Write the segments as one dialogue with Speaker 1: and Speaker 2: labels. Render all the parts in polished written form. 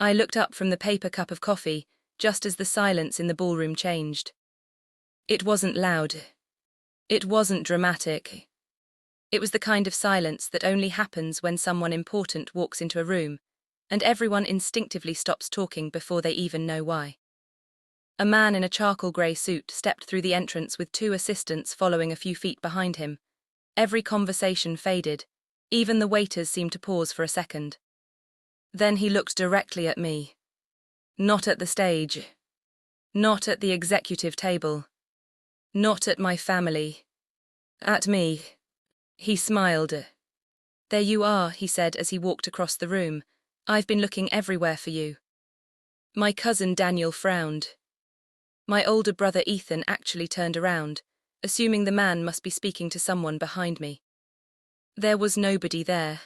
Speaker 1: I looked up from the paper cup of coffee, just as the silence in the ballroom changed. It wasn't loud. It wasn't dramatic. It was the kind of silence that only happens when someone important walks into a room, and everyone instinctively stops talking before they even know why. A man in a charcoal grey suit stepped through the entrance with 2 assistants following a few feet behind him. Every conversation faded. Even the waiters seemed to pause for a second. Then he looked directly at me. Not at the stage. Not at the executive table. Not at my family. At me. He smiled. "There you are," he said as he walked across the room. "I've been looking everywhere for you." My cousin Daniel frowned. My older brother Ethan actually turned around, assuming the man must be speaking to someone behind me. There was nobody there.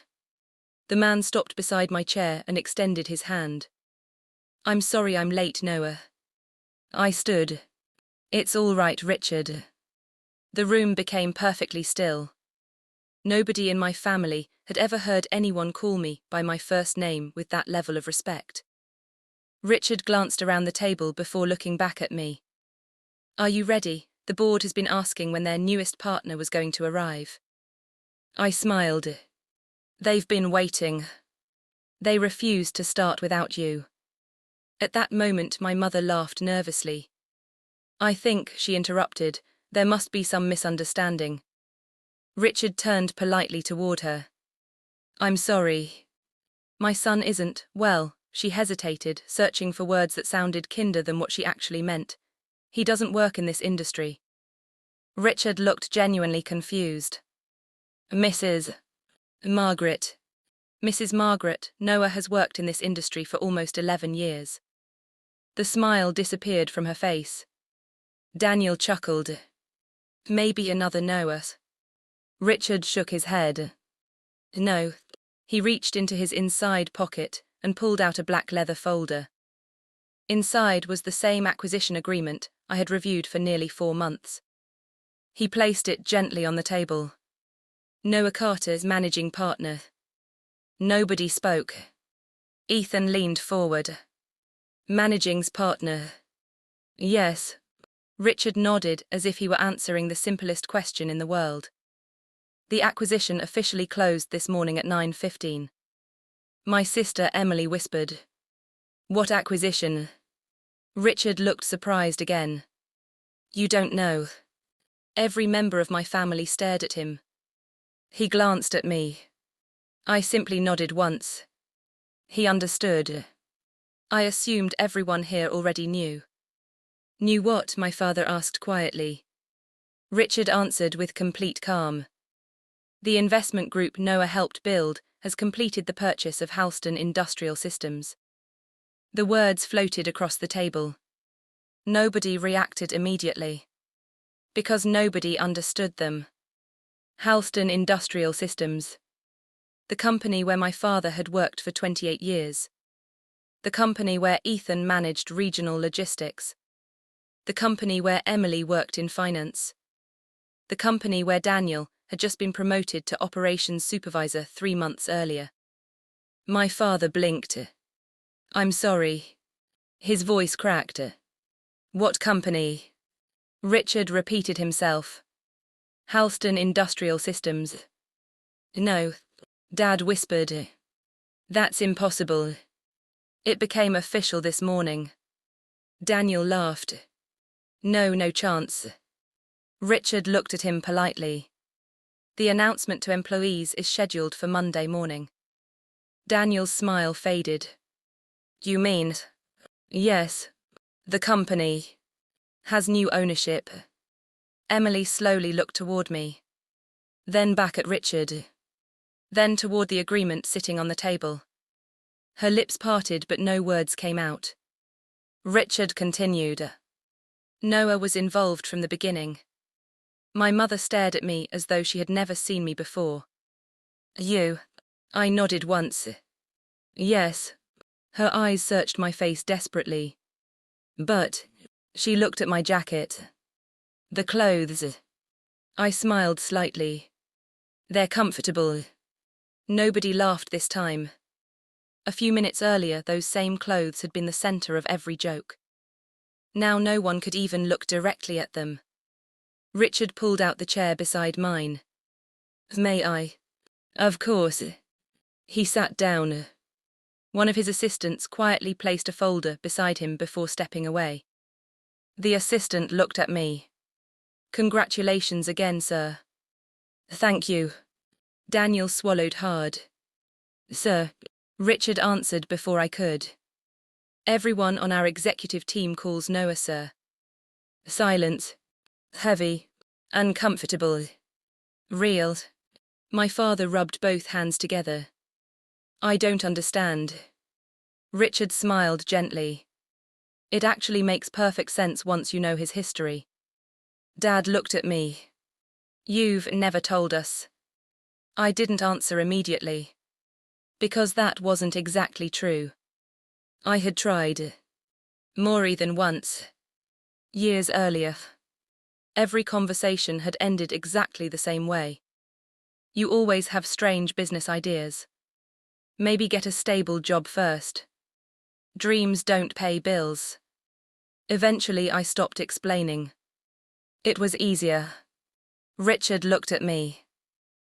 Speaker 1: The man stopped beside my chair and extended his hand. "I'm sorry I'm late, Noah." I stood. "It's all right, Richard." The room became perfectly still. Nobody in my family had ever heard anyone call me by my first name with that level of respect. Richard glanced around the table before looking back at me. "Are you ready? The board has been asking when their newest partner was going to arrive." I smiled. "They've been waiting. They refused to start without you." At that moment my mother laughed nervously. "I think," she interrupted, "there must be some misunderstanding." Richard turned politely toward her. "I'm sorry. My son isn't, well," she hesitated, searching for words that sounded kinder than what she actually meant. "He doesn't work in this industry." Richard looked genuinely confused. "Mrs. Margaret. Mrs. Margaret, Noah has worked in this industry for almost 11 years. The smile disappeared from her face. Daniel chuckled. "Maybe another Noah." Richard shook his head. "No." He reached into his inside pocket and pulled out a black leather folder. Inside was the same acquisition agreement I had reviewed for nearly 4 months. He placed it gently on the table. "Noah Carter's managing partner." Nobody spoke. Ethan leaned forward. "Managing's partner." "Yes." Richard nodded as if he were answering the simplest question in the world. The acquisition officially closed this morning at 9:15. My sister Emily whispered. "What acquisition?" Richard looked surprised again. "You don't know." Every member of my family stared at him. He glanced at me. I simply nodded once. He understood. I assumed everyone here already knew. "Knew what?" my father asked quietly. Richard answered with complete calm. "The investment group Noah helped build has completed the purchase of Halston Industrial Systems." The words floated across the table. Nobody reacted immediately. Because nobody understood them. Halston Industrial Systems. The company where my father had worked for 28 years. The company where Ethan managed regional logistics. The company where Emily worked in finance. The company where Daniel had just been promoted to operations supervisor 3 months earlier. My father blinked. "I'm sorry." His voice cracked. "What company?" Richard repeated himself. "Halston Industrial Systems." "No," Dad whispered. "That's impossible." "It became official this morning." Daniel laughed. No chance." Richard looked at him politely. "The announcement to employees is scheduled for Monday morning." Daniel's smile faded. "You mean?" "Yes. The company has new ownership." Emily slowly looked toward me. Then back at Richard. Then toward the agreement sitting on the table. Her lips parted but no words came out. Richard continued. "Noah was involved from the beginning." My mother stared at me as though she had never seen me before. "You?" I nodded once. "Yes." Her eyes searched my face desperately. "But," she looked at my jacket. "The clothes." I smiled slightly. "They're comfortable." Nobody laughed this time. A few minutes earlier, those same clothes had been the center of every joke. Now no one could even look directly at them. Richard pulled out the chair beside mine. "May I?" "Of course." He sat down. One of his assistants quietly placed a folder beside him before stepping away. The assistant looked at me. "Congratulations again, sir." "Thank you." Daniel swallowed hard. "Sir," Richard answered before I could. "Everyone on our executive team calls Noah sir." Silence. Heavy. Uncomfortable. Real. My father rubbed both hands together. "I don't understand." Richard smiled gently. "It actually makes perfect sense once you know his history." Dad looked at me. "You've never told us." I didn't answer immediately. Because that wasn't exactly true. I had tried. More than once. Years earlier. Every conversation had ended exactly the same way. "You always have strange business ideas. Maybe get a stable job first. Dreams don't pay bills." Eventually I stopped explaining. It was easier. Richard looked at me.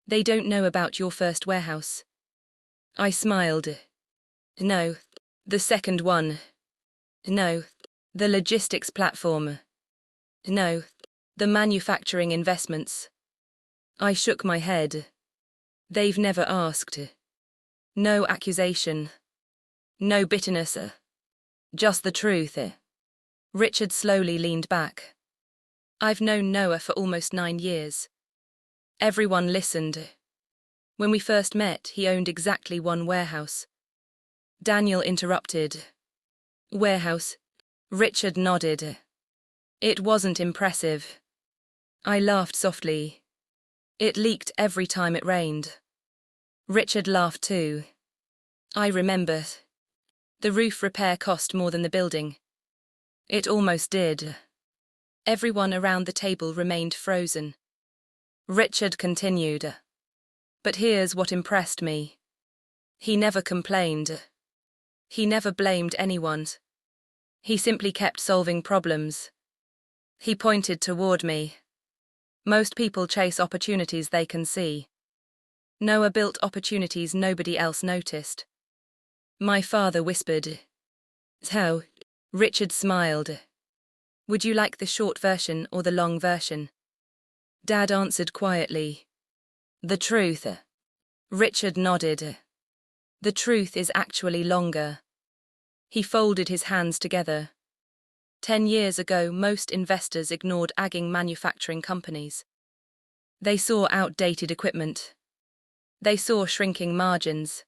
Speaker 1: "They don't know about your first warehouse." I smiled. "No. The second one. No. The logistics platform. No. The manufacturing investments." I shook my head. "They've never asked." No accusation. No bitterness. Just the truth. Richard slowly leaned back. "I've known Noah for almost 9 years. Everyone listened. When we first met, he owned exactly one warehouse." Daniel interrupted. "Warehouse?" Richard nodded. "It wasn't impressive." I laughed softly. "It leaked every time it rained." Richard laughed too. "I remember. The roof repair cost more than the building." It almost did. Everyone around the table remained frozen. Richard continued. "But here's what impressed me. He never complained. He never blamed anyone. He simply kept solving problems." He pointed toward me. "Most people chase opportunities they can see. Noah built opportunities nobody else noticed." My father whispered. "How?" Richard smiled. "Would you like the short version or the long version?" Dad answered quietly. "The truth." Richard nodded. "The truth is actually longer." He folded his hands together. 10 years ago, most investors ignored aging manufacturing companies. They saw outdated equipment. They saw shrinking margins.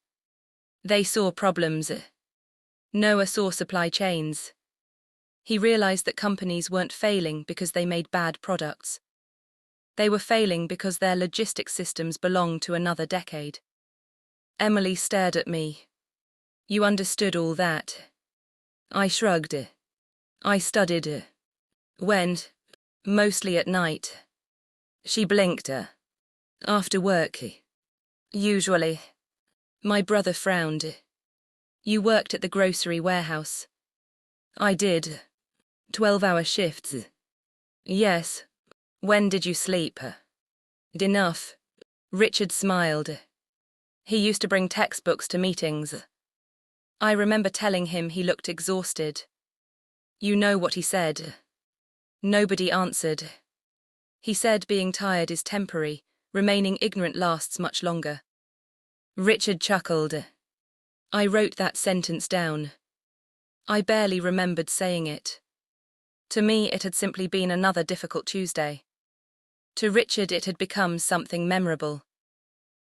Speaker 1: They saw problems. Noah saw supply chains. He realized that companies weren't failing because they made bad products. They were failing because their logistics systems belonged to another decade. Emily stared at me. "You understood all that?" I shrugged. "I studied. When? Mostly at night." She blinked. "After work?" "Usually." My brother frowned. "You worked at the grocery warehouse." I did. 12-hour shifts. Yes. When did you sleep? Enough. Richard smiled. He used to bring textbooks to meetings. I remember telling him he looked exhausted. You know what he said. Nobody answered. He said being tired is temporary, remaining ignorant lasts much longer. Richard chuckled. I wrote that sentence down. I barely remembered saying it. To me, it had simply been another difficult Tuesday. To Richard, it had become something memorable.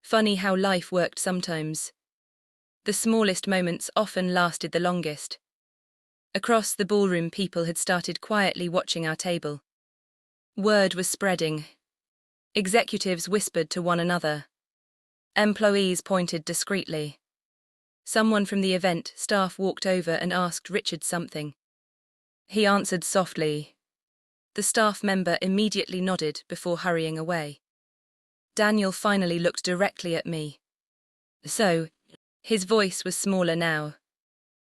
Speaker 1: Funny how life worked sometimes. The smallest moments often lasted the longest. Across the ballroom, people had started quietly watching our table. Word was spreading. Executives whispered to one another. Employees pointed discreetly. Someone from the event staff walked over and asked Richard something. He answered softly. The staff member immediately nodded before hurrying away. Daniel finally looked directly at me. "So, His voice was smaller now.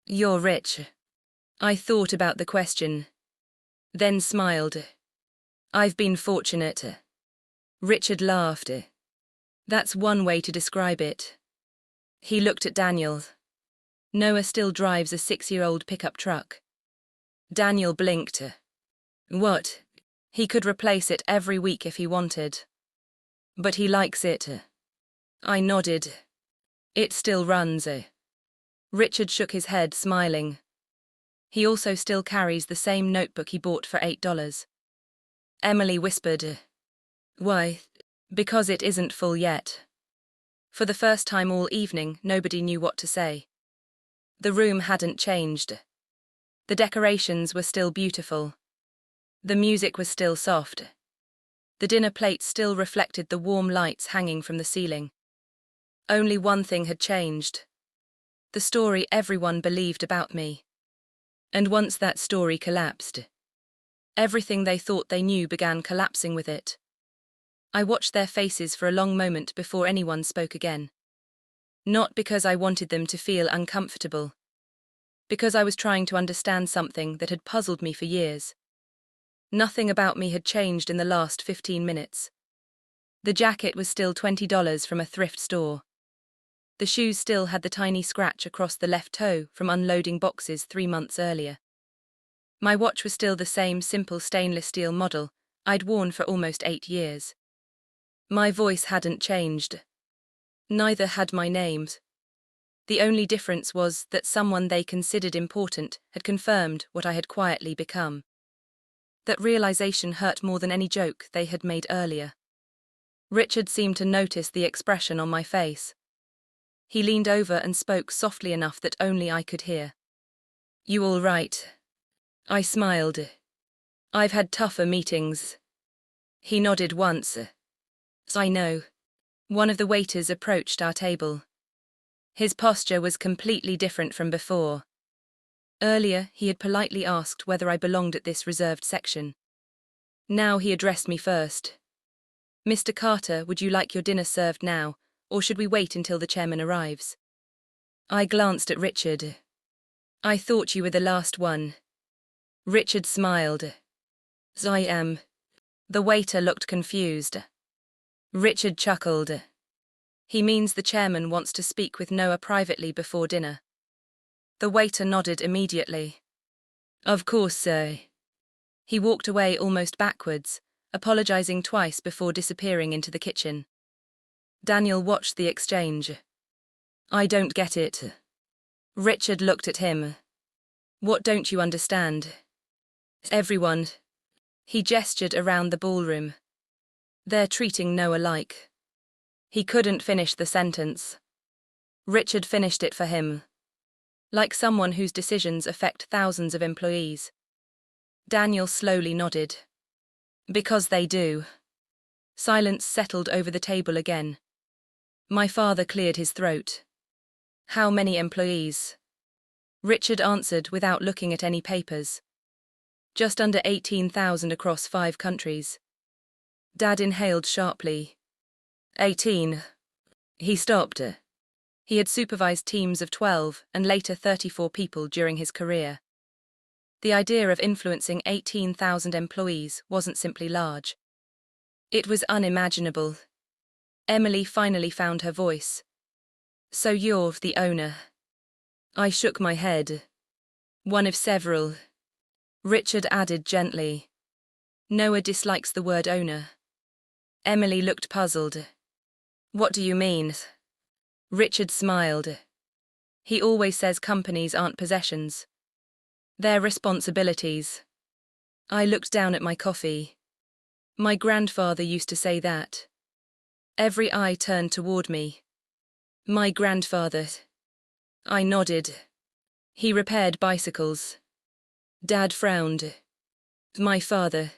Speaker 1: You're rich. I thought about the question, then smiled. I've been fortunate. Richard laughed. That's one way to describe it. He looked at Daniel. Noah still drives a 6-year-old pickup truck. Daniel blinked. What? He could replace it every week if he wanted. But he likes it. I nodded. It still runs. Richard shook his head, smiling. He also still carries the same notebook he bought for $8. Emily whispered. Why? Because it isn't full yet. For the first time all evening, nobody knew what to say. The room hadn't changed. The decorations were still beautiful. The music was still soft. The dinner plates still reflected the warm lights hanging from the ceiling. Only one thing had changed. The story everyone believed about me. And once that story collapsed, everything they thought they knew began collapsing with it. I watched their faces for a long moment before anyone spoke again. Not because I wanted them to feel uncomfortable. Because I was trying to understand something that had puzzled me for years. Nothing about me had changed in the last 15 minutes. The jacket was still $20 from a thrift store. The shoes still had the tiny scratch across the left toe from unloading boxes 3 months earlier. My watch was still the same simple stainless steel model I'd worn for almost 8 years. My voice hadn't changed. Neither had my names. The only difference was that someone they considered important had confirmed what I had quietly become. That realization hurt more than any joke they had made earlier. Richard seemed to notice the expression on my face. He leaned over and spoke softly enough that only I could hear. You all right? I smiled. I've had tougher meetings. He nodded once. I know. One of the waiters approached our table. His posture was completely different from before. Earlier, he had politely asked whether I belonged at this reserved section. Now he addressed me first. Mr. Carter, would you like your dinner served now, or should we wait until the chairman arrives? I glanced at Richard. I thought you were the last one. Richard smiled. I am. The waiter looked confused. Richard chuckled. He means the chairman wants to speak with Noah privately before dinner. The waiter nodded immediately. Of course, sir. He walked away almost backwards, apologizing twice before disappearing into the kitchen. Daniel watched the exchange. I don't get it. Richard looked at him. What don't you understand? Everyone. He gestured around the ballroom. They're treating Noah like. He couldn't finish the sentence. Richard finished it for him. Like someone whose decisions affect thousands of employees. Daniel slowly nodded. Because they do. Silence settled over the table again. My father cleared his throat. How many employees? Richard answered without looking at any papers. Just under 18,000 across 5 countries. Dad inhaled sharply. 18. He stopped. He had supervised teams of 12 and later 34 people during his career. The idea of influencing 18,000 employees wasn't simply large. It was unimaginable. Emily finally found her voice. So you're the owner? I shook my head. One of several. Richard added gently. Noah dislikes the word owner. Emily looked puzzled. What do you mean? Richard smiled. He always says companies aren't possessions. They're responsibilities. I looked down at my coffee. My grandfather used to say that. Every eye turned toward me. My grandfather. I nodded. He repaired bicycles. Dad frowned. My father.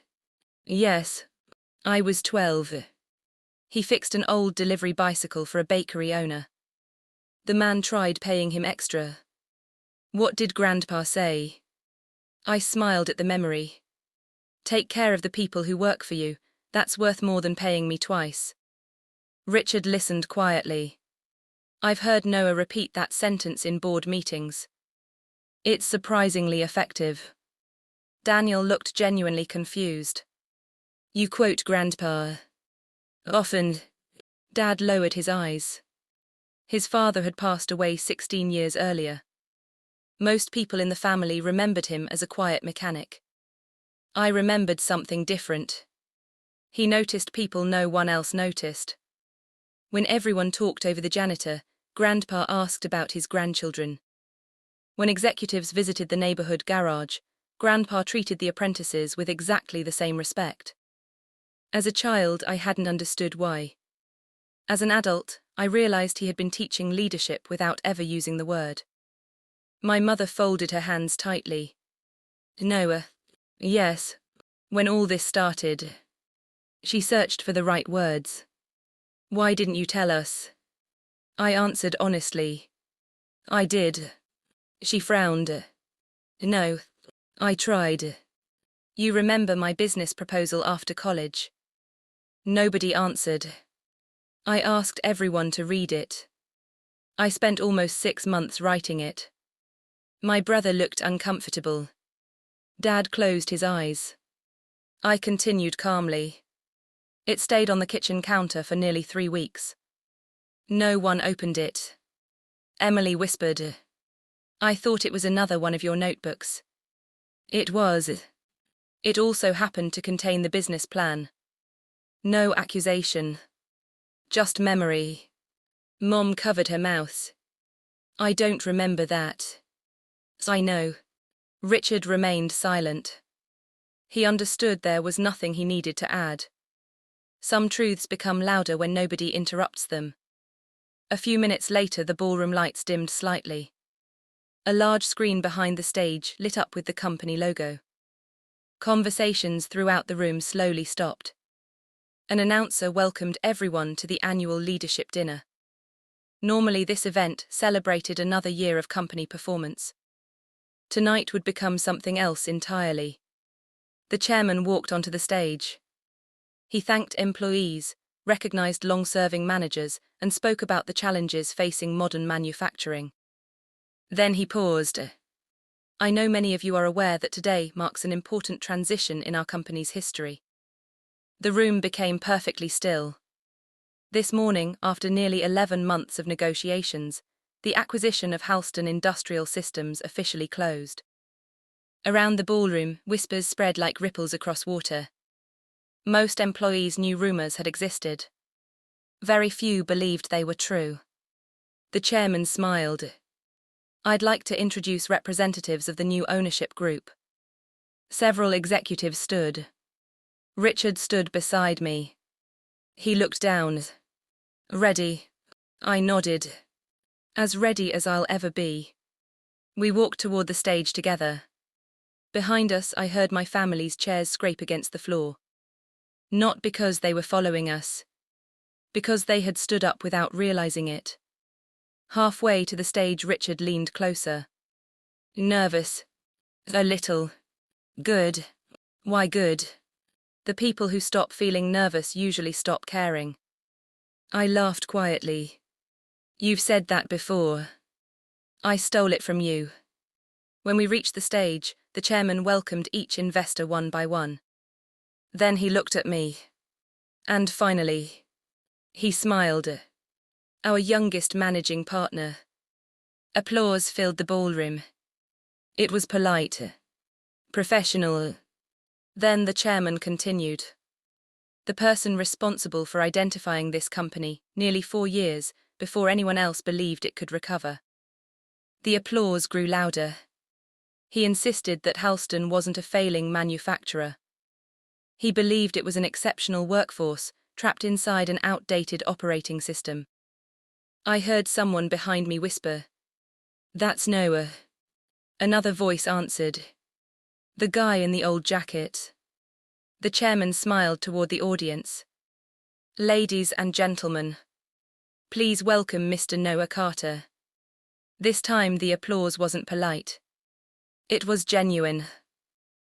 Speaker 1: Yes. I was 12. He fixed an old delivery bicycle for a bakery owner. The man tried paying him extra. What did Grandpa say? I smiled at the memory. Take care of the people who work for you. That's worth more than paying me twice. Richard listened quietly. I've heard Noah repeat that sentence in board meetings. It's surprisingly effective. Daniel looked genuinely confused. You quote Grandpa often. Dad lowered his eyes. His father had passed away 16 years earlier. Most people in the family remembered him as a quiet mechanic. I remembered something different. He noticed people no one else noticed. When everyone talked over the janitor, Grandpa asked about his grandchildren. When executives visited the neighborhood garage, Grandpa treated the apprentices with exactly the same respect. As a child, I hadn't understood why. As an adult, I realized he had been teaching leadership without ever using the word. My mother folded her hands tightly. Noah. Yes. When all this started. She searched for the right words. Why didn't you tell us? I answered honestly. I did. She frowned. No. I tried. You remember my business proposal after college? Nobody answered. I asked everyone to read it. I spent almost 6 months writing it. My brother looked uncomfortable. Dad closed his eyes. I continued calmly. It stayed on the kitchen counter for nearly 3 weeks. No one opened it. Emily whispered. I thought it was another one of your notebooks. It was. It also happened to contain the business plan. No accusation. Just memory. Mom covered her mouth. I don't remember that. I know. Richard remained silent. He understood there was nothing he needed to add. Some truths become louder when nobody interrupts them. A few minutes later, the ballroom lights dimmed slightly. A large screen behind the stage lit up with the company logo. Conversations throughout the room slowly stopped. An announcer welcomed everyone to the annual leadership dinner. Normally, this event celebrated another year of company performance. Tonight would become something else entirely. The chairman walked onto the stage. He thanked employees, recognized long-serving managers, and spoke about the challenges facing modern manufacturing. Then he paused. I know many of you are aware that today marks an important transition in our company's history. The room became perfectly still. This morning, after nearly 11 months of negotiations, the acquisition of Halston Industrial Systems officially closed. Around the ballroom, whispers spread like ripples across water. Most employees knew rumors had existed. Very few believed they were true. The chairman smiled. I'd like to introduce representatives of the new ownership group. Several executives stood. Richard stood beside me. He looked down. Ready? I nodded. As ready as I'll ever be. We walked toward the stage together. Behind us, I heard my family's chairs scrape against the floor. Not because they were following us. Because they had stood up without realizing it. Halfway to the stage, Richard leaned closer. Nervous. A little. Good. Why good? The people who stop feeling nervous usually stop caring. I laughed quietly. You've said that before. I stole it from you. When we reached the stage, the chairman welcomed each investor one by one. Then he looked at me. And finally, he smiled. Our youngest managing partner. Applause filled the ballroom. It was polite. Professional. Then the chairman continued. The person responsible for identifying this company nearly 4 years before anyone else believed it could recover. The applause grew louder. He insisted that Halston wasn't a failing manufacturer. He believed it was an exceptional workforce trapped inside an outdated operating system. I heard someone behind me whisper, "That's Noah." Another voice answered, "The guy in the old jacket." The chairman smiled toward the audience. "Ladies and gentlemen, please welcome Mr. Noah Carter." This time the applause wasn't polite. It was genuine.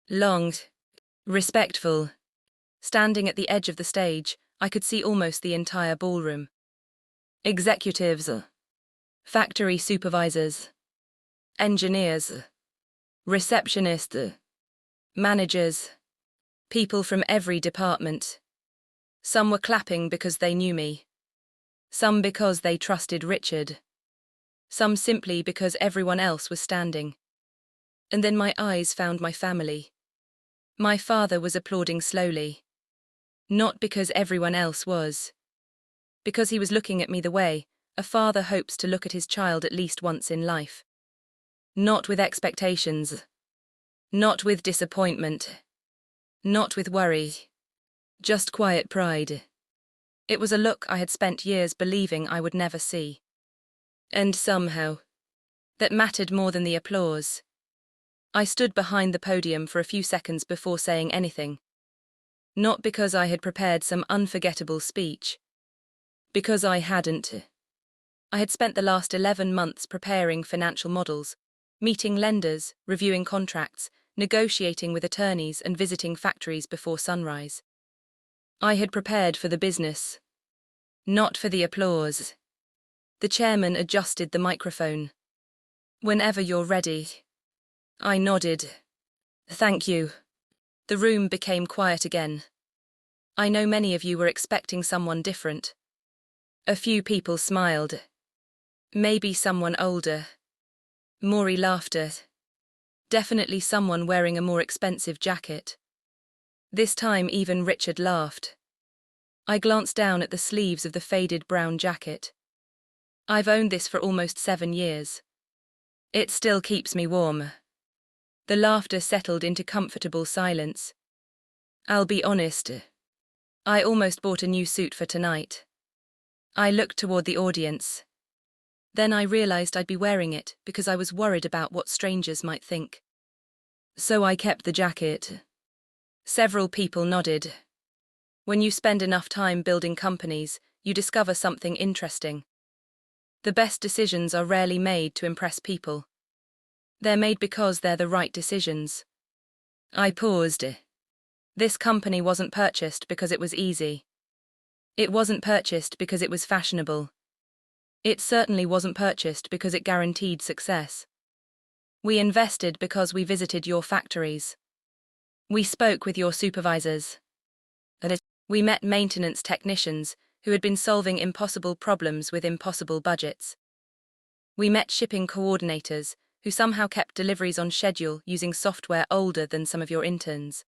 Speaker 1: Long. Respectful. Standing at the edge of the stage, I could see almost the entire ballroom. Executives. Factory supervisors, engineers, receptionists, managers, people from every department. Some were clapping because they knew me. Some because they trusted Richard. Some simply because everyone else was standing. And then my eyes found my family. My father was applauding slowly. Not because everyone else was. Because he was looking at me the way a father hopes to look at his child at least once in life. Not with expectations. Not with disappointment. Not with worry. Just quiet pride. It was a look I had spent years believing I would never see. And somehow, that mattered more than the applause. I stood behind the podium for a few seconds before saying anything. Not because I had prepared some unforgettable speech. Because I hadn't. I had spent the last 11 months preparing financial models, meeting lenders, reviewing contracts, negotiating with attorneys and visiting factories before sunrise. I had prepared for the business. Not for the applause. The chairman adjusted the microphone. Whenever you're ready. I nodded. Thank you. The room became quiet again. I know many of you were expecting someone different. A few people smiled. Maybe someone older. Maury laughed. Definitely someone wearing a more expensive jacket. This time even Richard laughed. I glanced down at the sleeves of the faded brown jacket. I've owned this for almost 7 years. It still keeps me warm. The laughter settled into comfortable silence. I'll be honest. I almost bought a new suit for tonight. I looked toward the audience. Then I realized I'd be wearing it because I was worried about what strangers might think. So I kept the jacket. Several people nodded. When you spend enough time building companies, you discover something interesting. The best decisions are rarely made to impress people. They're made because they're the right decisions. I paused. This company wasn't purchased because it was easy. It wasn't purchased because it was fashionable. It certainly wasn't purchased because it guaranteed success. We invested because we visited your factories. We spoke with your supervisors. We met maintenance technicians who had been solving impossible problems with impossible budgets. We met shipping coordinators who somehow kept deliveries on schedule using software older than some of your interns.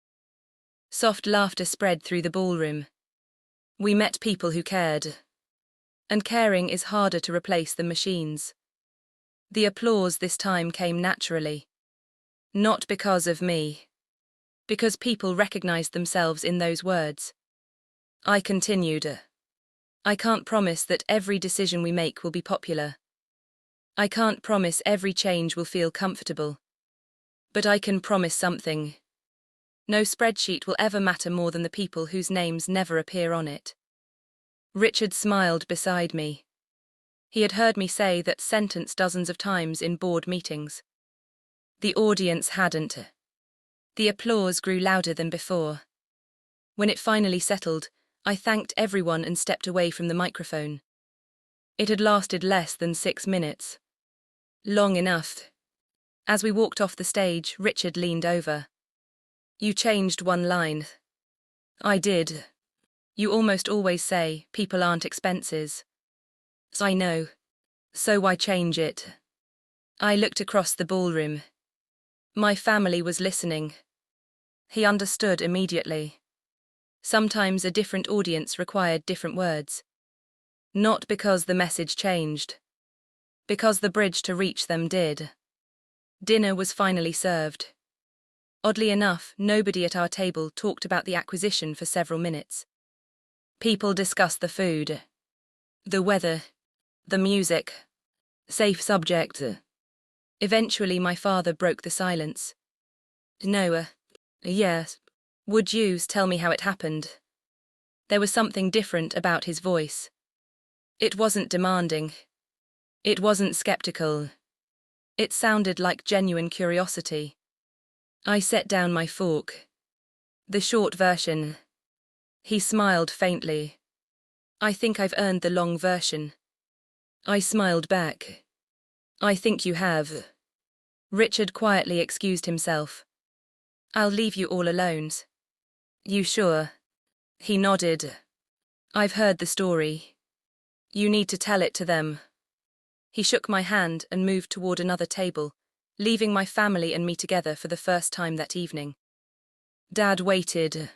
Speaker 1: Soft laughter spread through the ballroom. We met people who cared. And caring is harder to replace than machines. The applause this time came naturally. Not because of me. Because people recognized themselves in those words. I continued. I can't promise that every decision we make will be popular. I can't promise every change will feel comfortable. But I can promise something. No spreadsheet will ever matter more than the people whose names never appear on it. Richard smiled beside me. He had heard me say that sentence dozens of times in board meetings. The audience hadn't. The applause grew louder than before. When it finally settled, I thanked everyone and stepped away from the microphone. It had lasted less than 6 minutes. Long enough. As we walked off the stage, Richard leaned over. You changed one line. I did. You almost always say, people aren't expenses. I know. So why change it? I looked across the ballroom. My family was listening. He understood immediately. Sometimes a different audience required different words. Not because the message changed. Because the bridge to reach them did. Dinner was finally served. Oddly enough, nobody at our table talked about the acquisition for several minutes. People discussed the food, the weather, the music, safe subject. Eventually my father broke the silence. No, yes. Would you tell me how it happened? There was something different about his voice. It wasn't demanding. It wasn't skeptical. It sounded like genuine curiosity. I set down my fork. The short version. He smiled faintly. I think I've earned the long version. I smiled back. I think you have. Richard quietly excused himself. I'll leave you all alone. You sure? He nodded. I've heard the story. You need to tell it to them. He shook my hand and moved toward another table, leaving my family and me together for the first time that evening. Dad waited.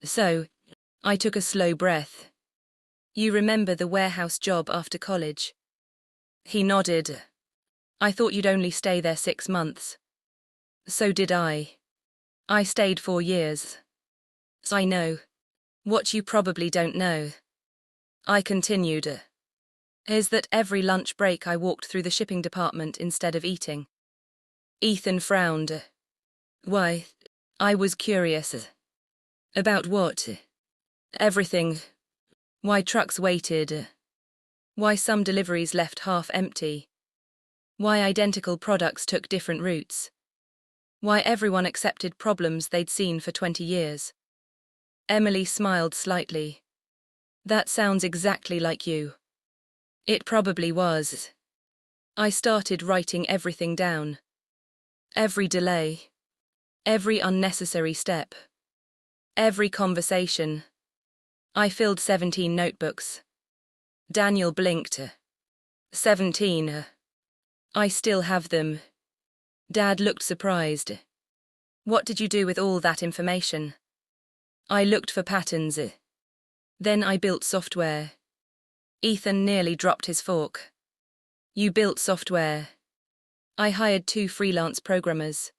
Speaker 1: So, I took a slow breath. You remember the warehouse job after college? He nodded. I thought you'd only stay there 6 months. So did I. I stayed 4 years. I know. What you probably don't know. I continued. Is that every lunch break I walked through the shipping department instead of eating. Ethan frowned. Why? I was curious. About what? Everything. Why trucks waited. Why some deliveries left half empty. Why identical products took different routes. Why everyone accepted problems they'd seen for 20 years. Emily smiled slightly. That sounds exactly like you. It probably was. I started writing everything down. Every delay. Every unnecessary step. Every conversation. I filled 17 notebooks. Daniel blinked. 17. I still have them. Dad looked surprised. What did you do with all that information? I looked for patterns. Then I built software. Ethan nearly dropped his fork. You built software. I hired 2 freelance programmers.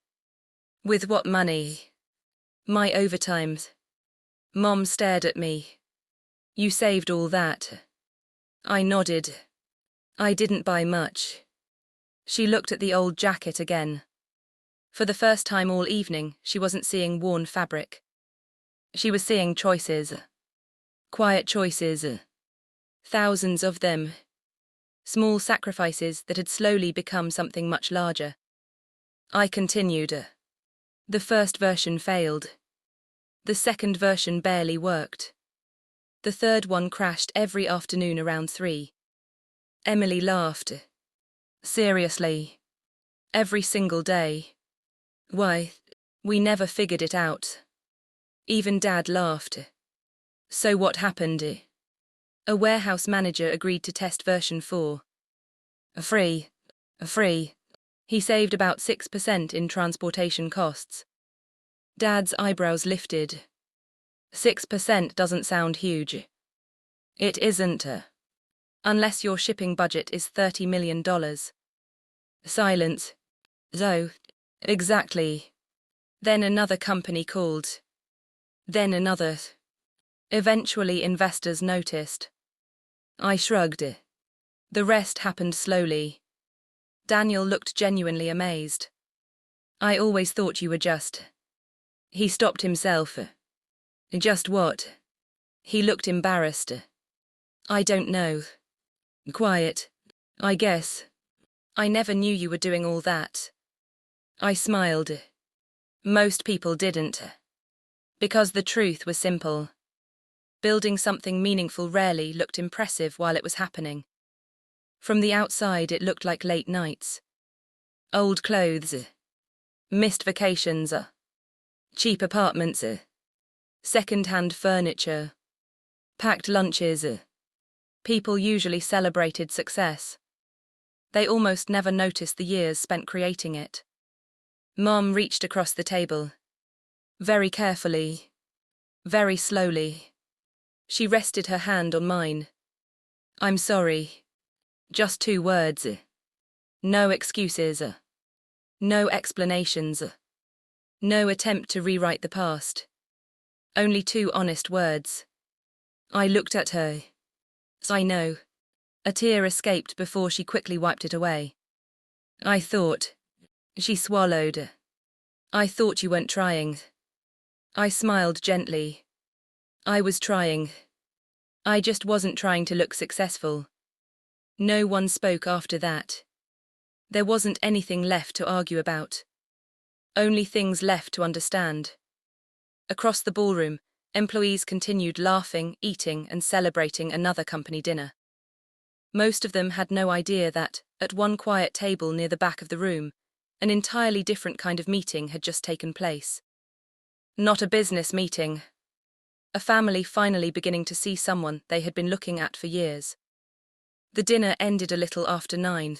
Speaker 1: With what money? My overtime. Mom stared at me. You saved all that. I nodded. I didn't buy much. She looked at the old jacket again. For the first time all evening, she wasn't seeing worn fabric. She was seeing choices. Quiet choices. Thousands of them. Small sacrifices that had slowly become something much larger. I continued. The first version failed. The second version barely worked. The third one crashed every afternoon around 3. Emily laughed. Seriously. Every single day. Why, we never figured it out. Even Dad laughed. So what happened? A warehouse manager agreed to test version 4. Free. He saved about 6% in transportation costs. Dad's eyebrows lifted. 6% doesn't sound huge. It isn't. Unless your shipping budget is $30 million. Silence. So, exactly. Then another company called. Then another. Eventually investors noticed. I shrugged. The rest happened slowly. Daniel looked genuinely amazed. I always thought you were just. He stopped himself. Just what? He looked embarrassed. I don't know. Quiet, I guess. I never knew you were doing all that. I smiled. Most people didn't. Because the truth was simple. Building something meaningful rarely looked impressive while it was happening. From the outside it looked like late nights. Old clothes. Missed vacations. Cheap apartments. Second-hand furniture. Packed lunches. People usually celebrated success. They almost never noticed the years spent creating it. Mom reached across the table. Very carefully. Very slowly. She rested her hand on mine. I'm sorry. Just 2 words. No excuses. No explanations. No attempt to rewrite the past. Only 2 honest words. I looked at her. I know. A tear escaped before she quickly wiped it away. I thought. She swallowed. I thought you weren't trying. I smiled gently. I was trying. I just wasn't trying to look successful. No one spoke after that. There wasn't anything left to argue about. Only things left to understand. Across the ballroom, employees continued laughing, eating, and celebrating another company dinner. Most of them had no idea that, at one quiet table near the back of the room, an entirely different kind of meeting had just taken place. Not a business meeting. A family finally beginning to see someone they had been looking at for years. The dinner ended a little after 9.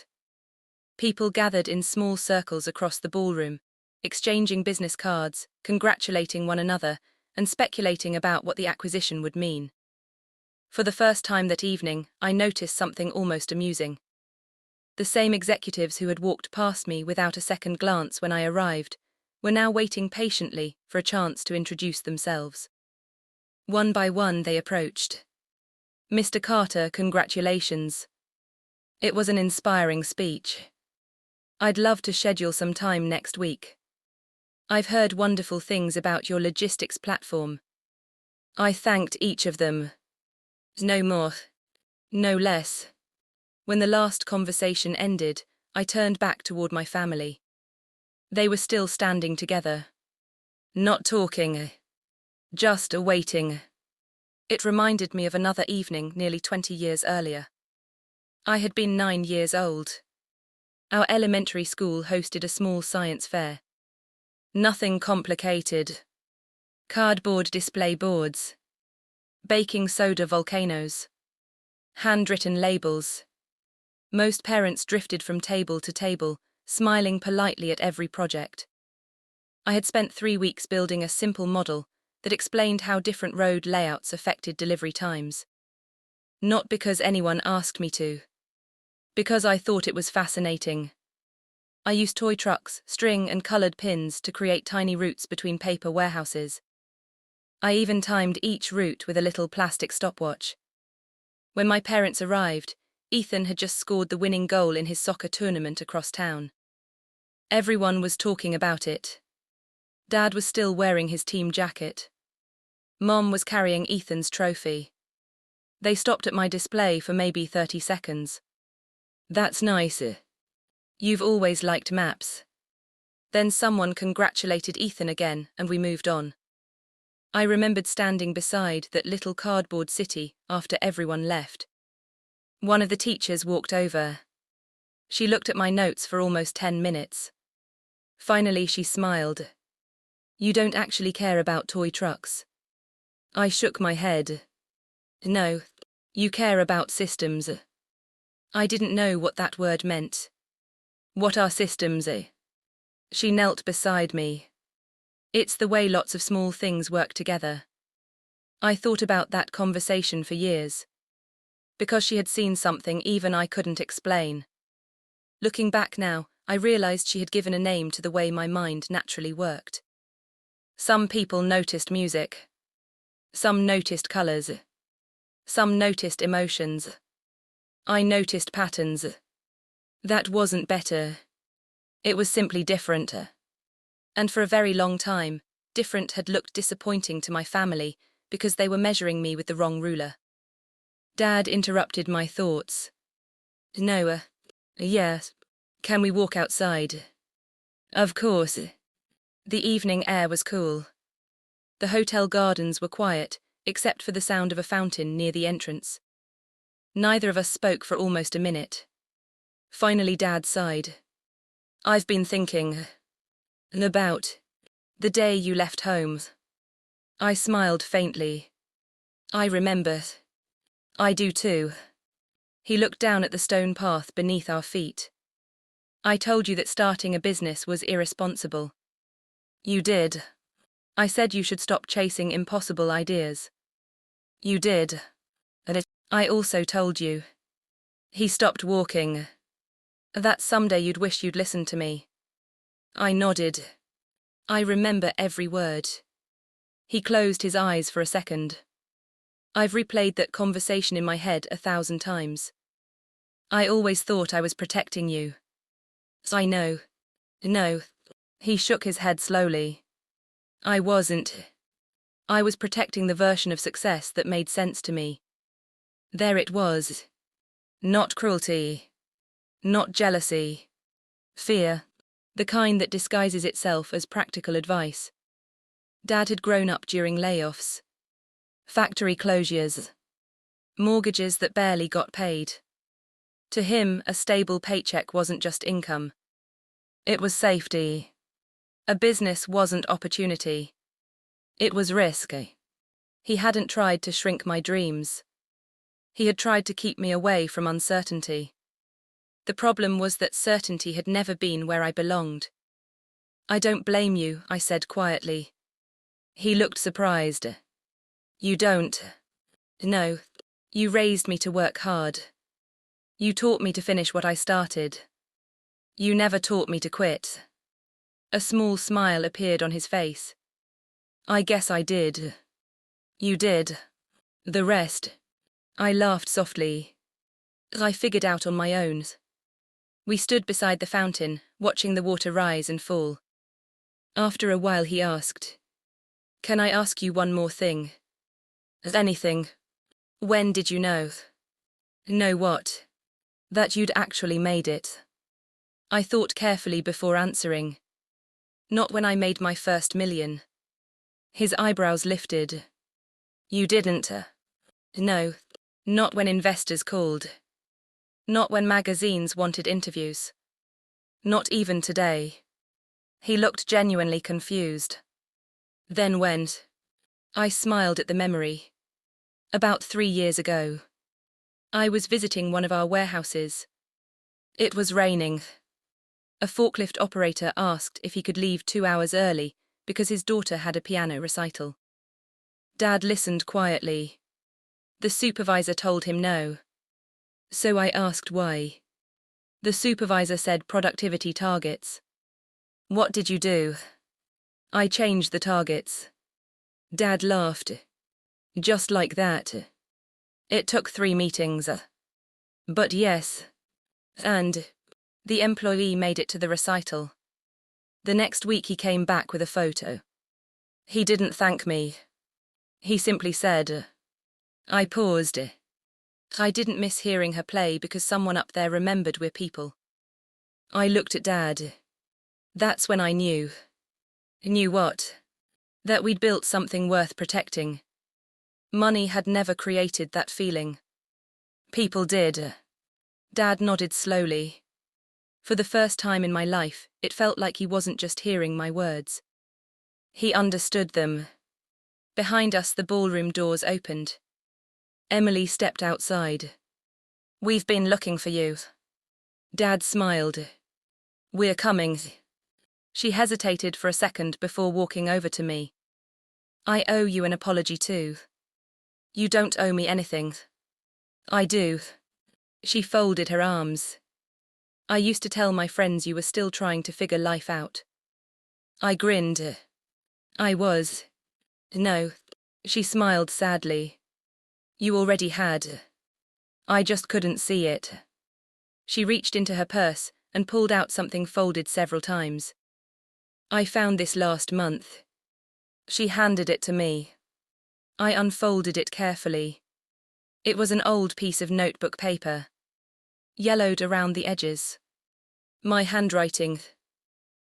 Speaker 1: People gathered in small circles across the ballroom, exchanging business cards, congratulating one another, and speculating about what the acquisition would mean. For the first time that evening, I noticed something almost amusing. The same executives who had walked past me without a second glance when I arrived were now waiting patiently for a chance to introduce themselves. One by one they approached. "Mr. Carter, congratulations. It was an inspiring speech. I'd love to schedule some time next week. I've heard wonderful things about your logistics platform." I thanked each of them. No more, no less. When the last conversation ended, I turned back toward my family. They were still standing together. Not talking. Just awaiting. It reminded me of another evening nearly 20 years earlier. I had been 9 years old. Our elementary school hosted a small science fair. Nothing complicated. Cardboard display boards. Baking soda volcanoes. Handwritten labels. Most parents drifted from table to table, smiling politely at every project. I had spent 3 weeks building a simple model that explained how different road layouts affected delivery times. Not because anyone asked me to. Because I thought it was fascinating. I used toy trucks, string, and colored pins to create tiny routes between paper warehouses. I even timed each route with a little plastic stopwatch. When my parents arrived, Ethan had just scored the winning goal in his soccer tournament across town. Everyone was talking about it. Dad was still wearing his team jacket. Mom was carrying Ethan's trophy. They stopped at my display for maybe 30 seconds. "That's nice. You've always liked maps." Then someone congratulated Ethan again, and we moved on. I remembered standing beside that little cardboard city after everyone left. One of the teachers walked over. She looked at my notes for almost 10 minutes. Finally, she smiled. "You don't actually care about toy trucks." I shook my head. "No, you care about systems." I didn't know what that word meant. "What are systems?" She knelt beside me. "It's the way lots of small things work together." I thought about that conversation for years. Because she had seen something even I couldn't explain. Looking back now, I realized she had given a name to the way my mind naturally worked. Some people noticed music. Some noticed colors. Some noticed emotions. I noticed patterns. That wasn't better. It was simply different. And for a very long time, different had looked disappointing to my family because they were measuring me with the wrong ruler. Dad interrupted my thoughts. "No, yes. Can we walk outside?" "Of course." The evening air was cool. The hotel gardens were quiet, except for the sound of a fountain near the entrance. Neither of us spoke for almost a minute. Finally, Dad sighed. "I've been thinking about the day you left home." I smiled faintly. "I remember." "I do too." He looked down at the stone path beneath our feet. "I told you that starting a business was irresponsible." "You did." "I said you should stop chasing impossible ideas." "You did." "And I also told you." He stopped walking. "That someday you'd wish you'd listened to me." I nodded. I remember every word. He closed his eyes for a second. I've replayed that conversation in my head 1,000 times. "I always thought I was protecting you." "I know." "No." He shook his head slowly. "I wasn't. I was protecting the version of success that made sense to me." There it was. Not cruelty. Not jealousy. Fear. The kind that disguises itself as practical advice. Dad had grown up during layoffs. Factory closures. Mortgages that barely got paid. To him, a stable paycheck wasn't just income. It was safety. A business wasn't opportunity. It was risk. He hadn't tried to shrink my dreams. He had tried to keep me away from uncertainty. The problem was that certainty had never been where I belonged. "I don't blame you," I said quietly. He looked surprised. "You don't?" "No. You raised me to work hard. You taught me to finish what I started. You never taught me to quit." A small smile appeared on his face. "I guess I did." "You did. The rest." I laughed softly. "I figured out on my own." We stood beside the fountain, watching the water rise and fall. After a while he asked, "Can I ask you one more thing?" "Anything." "When did you know?" "Know what?" "That you'd actually made it." I thought carefully before answering. "Not when I made my first million." His eyebrows lifted. "You didn't?" "No. Not when investors called. Not when magazines wanted interviews. Not even today." He looked genuinely confused. "Then when?" I smiled at the memory. "About 3 years ago. I was visiting one of our warehouses. It was raining. A forklift operator asked if he could leave 2 hours early because his daughter had a piano recital. Dad listened quietly. The supervisor told him no. So I asked why. The supervisor said productivity targets. "What did you do?" "I changed the targets." Dad laughed. "Just like that." "It took 3 meetings." "But yes." "And the employee made it to the recital. The next week he came back with a photo. He didn't thank me. He simply said." I paused. I didn't miss hearing her play because someone up there remembered we're people. I looked at Dad. That's when I knew. Knew what? That we'd built something worth protecting. Money had never created that feeling. People did. Dad nodded slowly. For the first time in my life, it felt like he wasn't just hearing my words. He understood them. Behind us, the ballroom doors opened. Emily stepped outside. "We've been looking for you." Dad smiled. "We're coming." She hesitated for a second before walking over to me. "I owe you an apology too." "You don't owe me anything." "I do." She folded her arms. "I used to tell my friends you were still trying to figure life out." I grinned. "I was." "No." She smiled sadly. "You already had. I just couldn't see it." She reached into her purse and pulled out something folded several times. "I found this last month." She handed it to me. I unfolded it carefully. It was an old piece of notebook paper. Yellowed around the edges. My handwriting.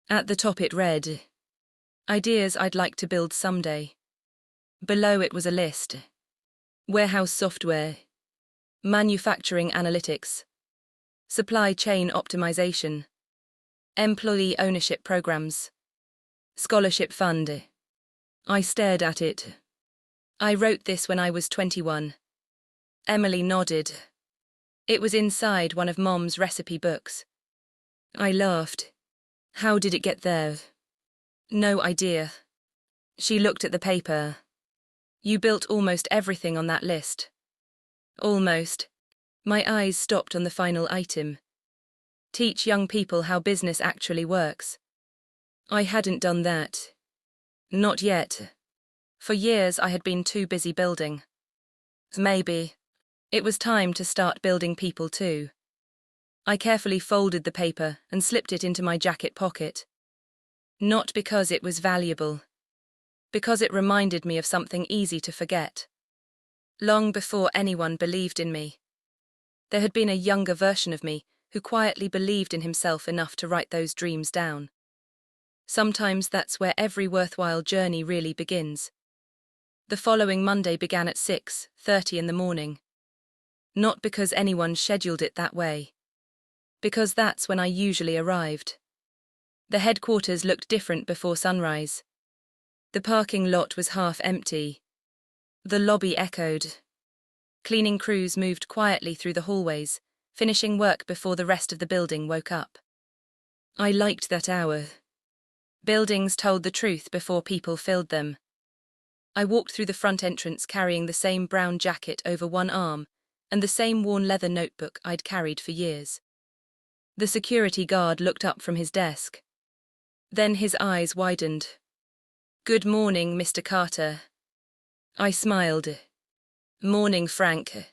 Speaker 1: At the top it read, "Ideas I'd like to build someday." Below it was a list. Warehouse software. Manufacturing analytics. Supply chain optimization. Employee ownership programs. Scholarship fund. I stared at it. "I wrote this when I was 21. Emily nodded. "It was inside one of Mom's recipe books." I laughed. "How did it get there?" "No idea." She looked at the paper. "You built almost everything on that list." "Almost." My eyes stopped on the final item. "Teach young people how business actually works." I hadn't done that. Not yet. For years I had been too busy building. Maybe. It was time to start building people too. I carefully folded the paper and slipped it into my jacket pocket. Not because it was valuable. Because it reminded me of something easy to forget. Long before anyone believed in me. There had been a younger version of me who quietly believed in himself enough to write those dreams down. Sometimes that's where every worthwhile journey really begins. The following Monday began at 6:30 in the morning. Not because anyone scheduled it that way. because that's when I usually arrived. The headquarters looked different before sunrise. The parking lot was half empty. The lobby echoed. Cleaning crews moved quietly through the hallways, finishing work before the rest of the building woke up. I liked that hour. Buildings told the truth before people filled them. I walked through the front entrance carrying the same brown jacket over one arm and the same worn leather notebook I'd carried for years. The security guard looked up from his desk. Then his eyes widened. "Good morning, Mr. Carter." I smiled. "Morning, Frank."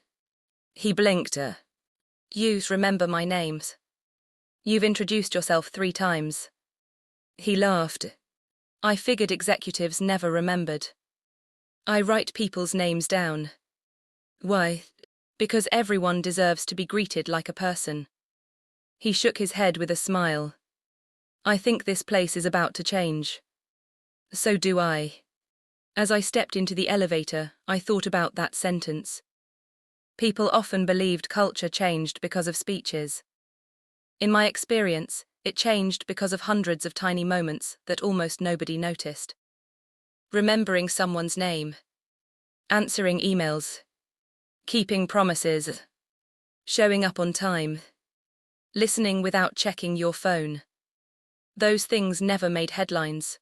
Speaker 1: He blinked. "You remember my names. You've introduced yourself 3 times. He laughed. "I figured executives never remembered. I write people's names down." "Why?" "Because everyone deserves to be greeted like a person." He shook his head with a smile. "I think this place is about to change." "So do I." As I stepped into the elevator, I thought about that sentence. People often believed culture changed because of speeches. In my experience, it changed because of hundreds of tiny moments that almost nobody noticed. Remembering someone's name. Answering emails. Keeping promises. Showing up on time. Listening without checking your phone. Those things never made headlines.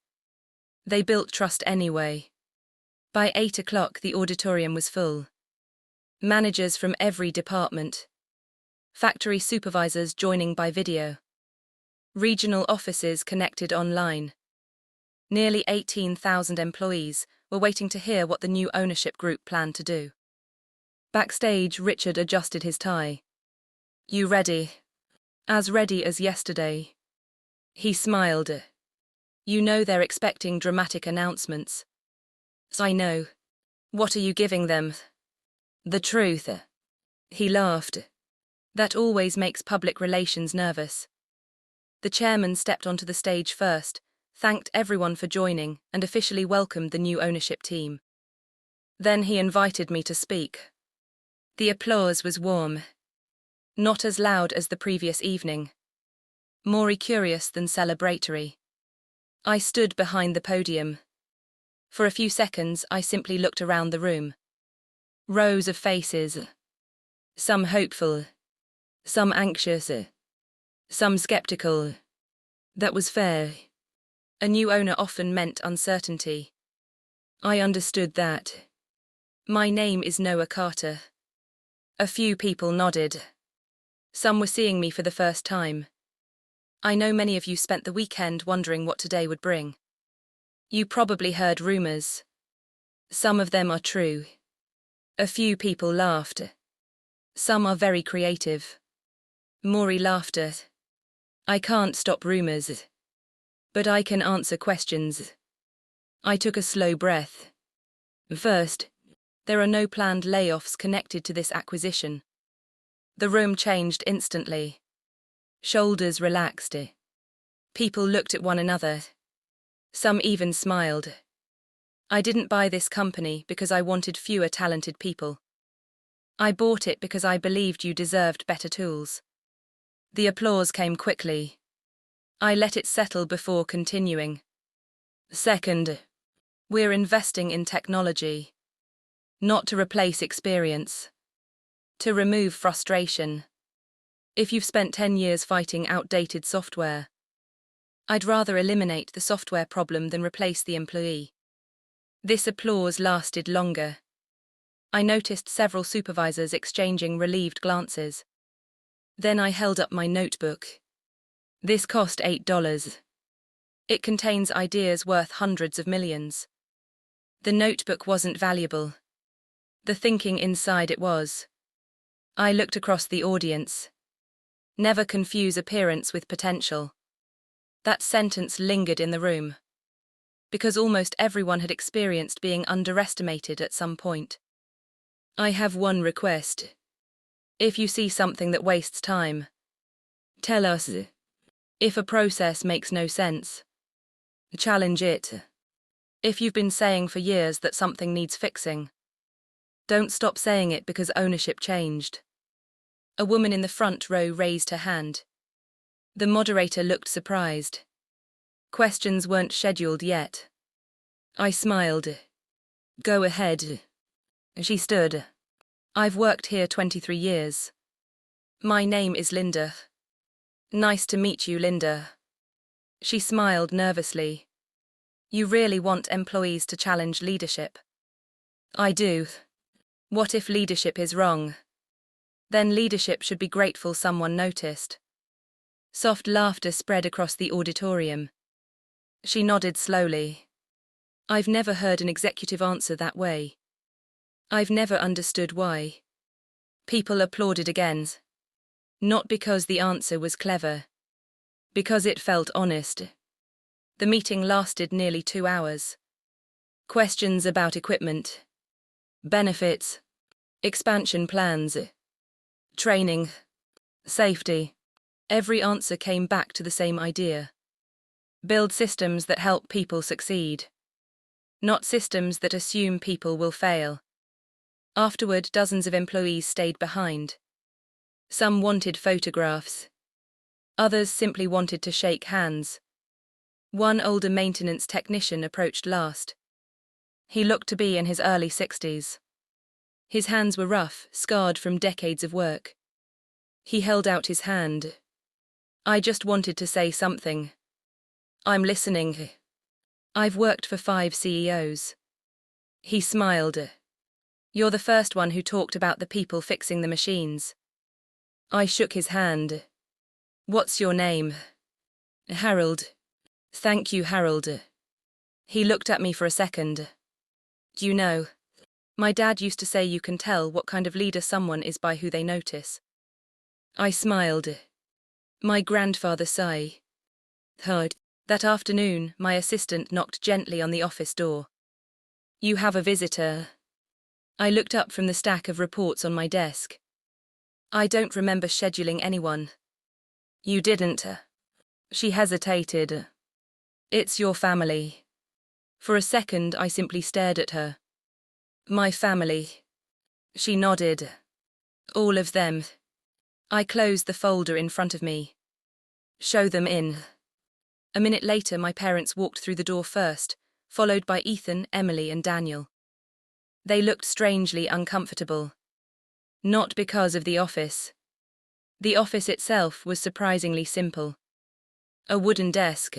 Speaker 1: They built trust anyway. By 8 o'clock, the auditorium was full. Managers from every department. Factory supervisors joining by video. Regional offices connected online. Nearly 18,000 employees were waiting to hear what the new ownership group planned to do. Backstage, Richard adjusted his tie. "You ready?" "As ready as yesterday." He smiled. "You know they're expecting dramatic announcements." "I know." "What are you giving them?" "The truth." He laughed. "That always makes public relations nervous." The chairman stepped onto the stage first, thanked everyone for joining, and officially welcomed the new ownership team. Then he invited me to speak. The applause was warm. Not as loud as the previous evening. More curious than celebratory. I stood behind the podium. For a few seconds, I simply looked around the room. Rows of faces. Some hopeful. Some anxious. Some skeptical. That was fair. A new owner often meant uncertainty. I understood that. "My name is Noah Carter." A few people nodded. Some were seeing me for the first time. "I know many of you spent the weekend wondering what today would bring. You probably heard rumors. Some of them are true." A few people laughed. "Some are very creative." Maury laughed. "I can't stop rumors. But I can answer questions." I took a slow breath. "First, there are no planned layoffs connected to this acquisition." The room changed instantly. Shoulders relaxed. People looked at one another. Some even smiled. I didn't buy this company because I wanted fewer talented people. I bought it because I believed you deserved better tools. The applause came quickly. I let it settle before continuing. "Second, we're investing in technology. Not to replace experience. To remove frustration. If you've spent 10 years fighting outdated software, I'd rather eliminate the software problem than replace the employee." This applause lasted longer. I noticed several supervisors exchanging relieved glances. Then I held up my notebook. This cost $8. It contains ideas worth hundreds of millions. The notebook wasn't valuable. The thinking inside it was. I looked across the audience. Never confuse appearance with potential. That sentence lingered in the room. Because almost everyone had experienced being underestimated at some point. "I have one request. If you see something that wastes time, tell us. If a process makes no sense, challenge it. If you've been saying for years that something needs fixing, don't stop saying it because ownership changed." A woman in the front row raised her hand. The moderator looked surprised. Questions weren't scheduled yet. I smiled. Go ahead. She stood. I've worked here 23 years. My name is Linda. Nice to meet you, Linda. She smiled nervously. You really want employees to challenge leadership? I do. What if leadership is wrong? Then leadership should be grateful someone noticed. Soft laughter spread across the auditorium. She nodded slowly. I've never heard an executive answer that way. I've never understood why. People applauded again. Not because the answer was clever. Because it felt honest. The meeting lasted nearly 2 hours. Questions about equipment, benefits, expansion plans, training, safety. Every answer came back to the same idea. Build systems that help people succeed. Not systems that assume people will fail. Afterward, dozens of employees stayed behind. Some wanted photographs. Others simply wanted to shake hands. One older maintenance technician approached last. He looked to be in his early 60s. His hands were rough, scarred from decades of work. He held out his hand. I just wanted to say something. I'm listening. I've worked for 5 CEOs. He smiled. You're the first one who talked about the people fixing the machines. I shook his hand. What's your name? Harold. Thank you, Harold. He looked at me for a second. Do you know, my dad used to say you can tell what kind of leader someone is by who they notice. I smiled. My grandfather sighed. That afternoon, my assistant knocked gently on the office door. You have a visitor. I looked up from the stack of reports on my desk. I don't remember scheduling anyone. You didn't. She hesitated. It's your family. For a second, I simply stared at her. My family. She nodded. All of them. I closed the folder in front of me. Show them in. A minute later, my parents walked through the door first, followed by Ethan, Emily, and Daniel. They looked strangely uncomfortable. Not because of the office. The office itself was surprisingly simple. A wooden desk.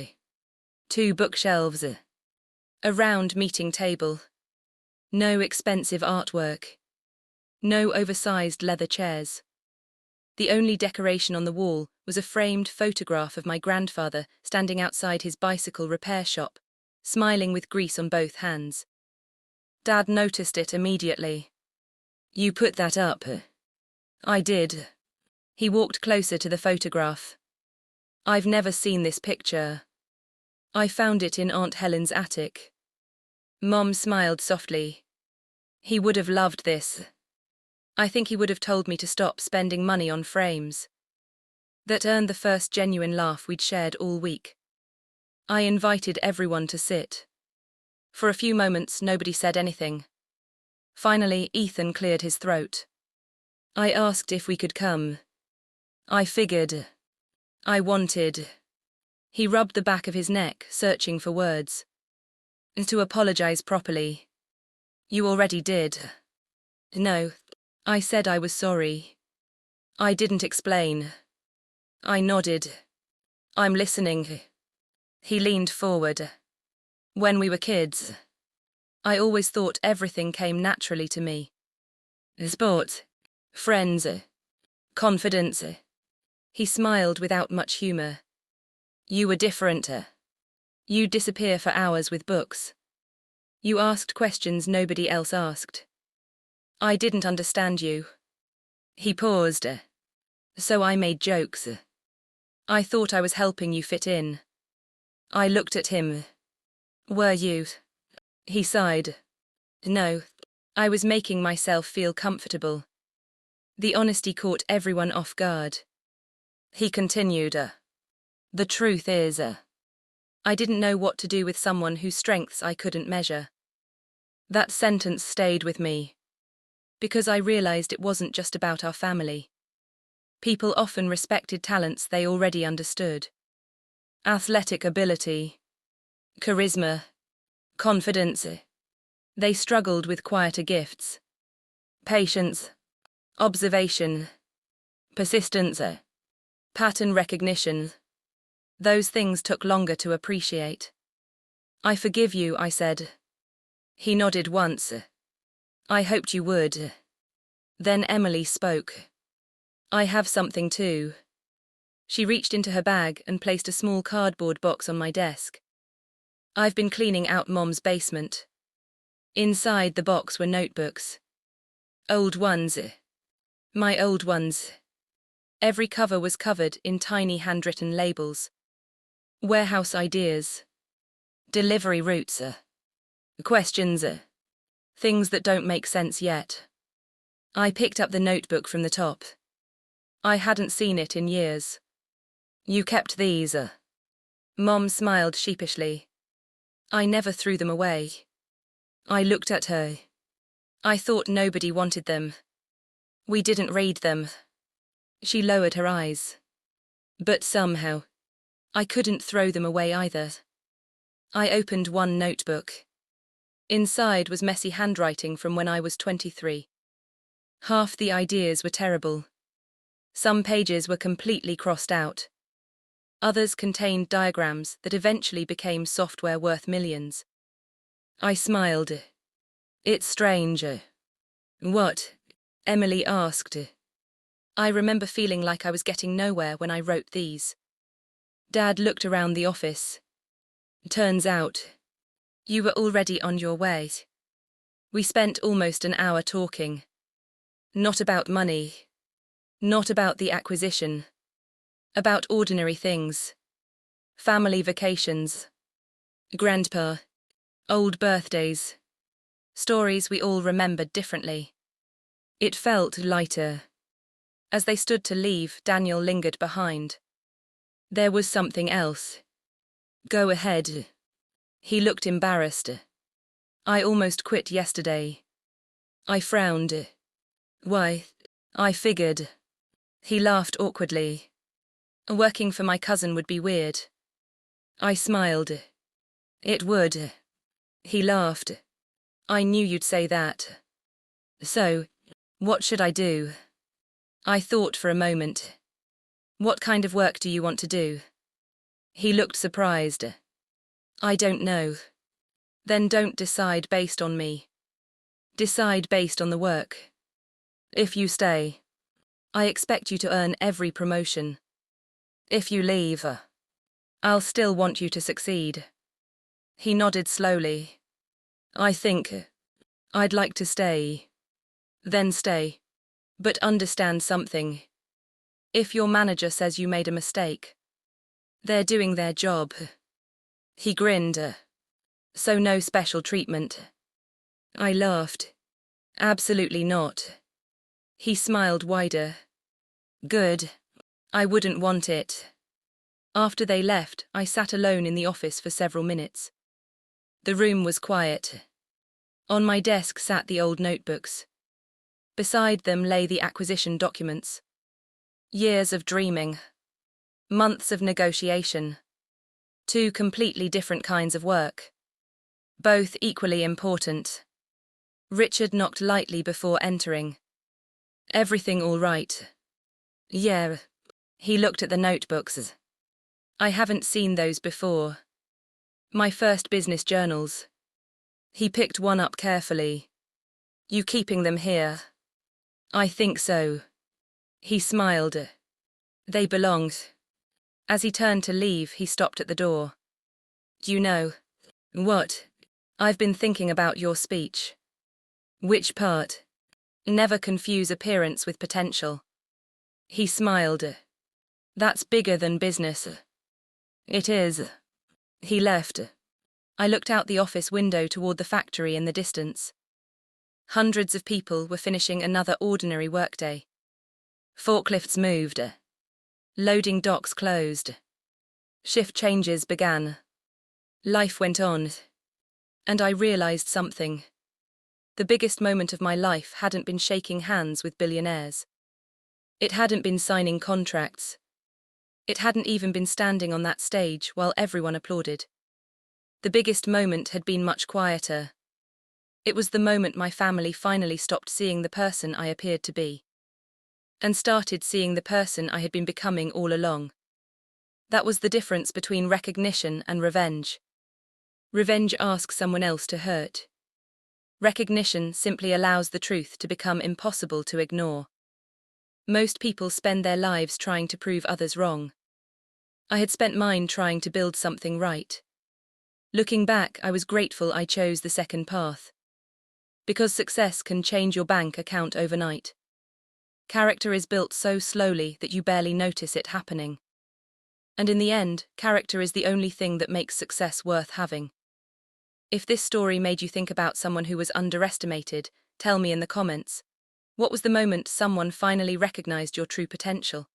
Speaker 1: 2 bookshelves. A round meeting table. No expensive artwork. No oversized leather chairs. The only decoration on the wall was a framed photograph of my grandfather standing outside his bicycle repair shop, smiling with grease on both hands. Dad noticed it immediately. You put that up? I did. He walked closer to the photograph. I've never seen this picture. I found it in Aunt Helen's attic. Mom smiled softly. He would have loved this. I think he would have told me to stop spending money on frames. That earned the first genuine laugh we'd shared all week. I invited everyone to sit. For a few moments, nobody said anything. Finally, Ethan cleared his throat. I asked if we could come. I figured. I wanted. He rubbed the back of his neck, searching for words. To apologize properly. You already did. No. I said I was sorry. I didn't explain. I nodded. I'm listening. He leaned forward. When we were kids, I always thought everything came naturally to me. Sport, friends, confidence. He smiled without much humor. You were different. You'd disappear for hours with books. You asked questions nobody else asked. I didn't understand you. He paused. So I made jokes. I thought I was helping you fit in. I looked at him. Were you? He sighed. No, I was making myself feel comfortable. The honesty caught everyone off guard. He continued. The truth is, I didn't know what to do with someone whose strengths I couldn't measure. That sentence stayed with me. Because I realized it wasn't just about our family. People often respected talents they already understood. Athletic ability, charisma, confidence. They struggled with quieter gifts. Patience, observation, persistence, pattern recognition. Those things took longer to appreciate. "I forgive you," I said. He nodded once. "I hoped you would." Then Emily spoke. "I have something too." She reached into her bag and placed a small cardboard box on my desk. "I've been cleaning out Mom's basement." Inside the box were notebooks. Old ones. My old ones. Every cover was covered in tiny handwritten labels. Warehouse ideas. Delivery routes. Questions. Things that don't make sense yet. I picked up the notebook from the top. I hadn't seen it in years. "You kept these?" Mom smiled sheepishly. "I never threw them away." I looked at her. "I thought nobody wanted them. We didn't read them." She lowered her eyes. "But somehow, I couldn't throw them away either." I opened one notebook. Inside was messy handwriting from when I was 23. Half the ideas were terrible. Some pages were completely crossed out. Others contained diagrams that eventually became software worth millions. I smiled. "It's strange." "What?" Emily asked. "I remember feeling like I was getting nowhere when I wrote these." Dad looked around the office. "Turns out, you were already on your way." We spent almost an hour talking. Not about money. Not about the acquisition. About ordinary things. Family vacations. Grandpa. Old birthdays. Stories we all remembered differently. It felt lighter. As they stood to leave, Daniel lingered behind. There was something else. "Go ahead." He looked embarrassed. "I almost quit yesterday." I frowned. "Why?" "I figured." He laughed awkwardly. "Working for my cousin would be weird." I smiled. "It would." He laughed. "I knew you'd say that." "So, what should I do?" I thought for a moment. "What kind of work do you want to do?" He looked surprised. "I don't know." "Then don't decide based on me. Decide based on the work. If you stay, I expect you to earn every promotion. If you leave, I'll still want you to succeed." He nodded slowly. "I think I'd like to stay." "Then stay. But understand something. If your manager says you made a mistake, they're doing their job." He grinned. "So no special treatment?" I laughed. "Absolutely not." He smiled wider. "Good. I wouldn't want it." After they left, I sat alone in the office for several minutes. The room was quiet. On my desk sat the old notebooks. Beside them lay the acquisition documents. Years of dreaming. Months of negotiation. Two completely different kinds of work. Both equally important. Richard knocked lightly before entering. "Everything all right?" "Yeah." He looked at the notebooks. "I haven't seen those before." "My first business journals." He picked one up carefully. "You keeping them here?" "I think so." He smiled. "They belong." As he turned to leave, he stopped at the door. "Do you know?" "What?" "I've been thinking about your speech." "Which part?" "Never confuse appearance with potential." He smiled. "That's bigger than business." "It is." He left. I looked out the office window toward the factory in the distance. Hundreds of people were finishing another ordinary workday. Forklifts moved. Loading docks closed. Shift changes began. Life went on. And I realized something. The biggest moment of my life hadn't been shaking hands with billionaires. It hadn't been signing contracts. It hadn't even been standing on that stage while everyone applauded. The biggest moment had been much quieter. It was the moment my family finally stopped seeing the person I appeared to be, and started seeing the person I had been becoming all along. That was the difference between recognition and revenge. Revenge asks someone else to hurt. Recognition simply allows the truth to become impossible to ignore. Most people spend their lives trying to prove others wrong. I had spent mine trying to build something right. Looking back, I was grateful I chose the second path. Because success can change your bank account overnight. Character is built so slowly that you barely notice it happening. And in the end, character is the only thing that makes success worth having. If this story made you think about someone who was underestimated, tell me in the comments. What was the moment someone finally recognized your true potential?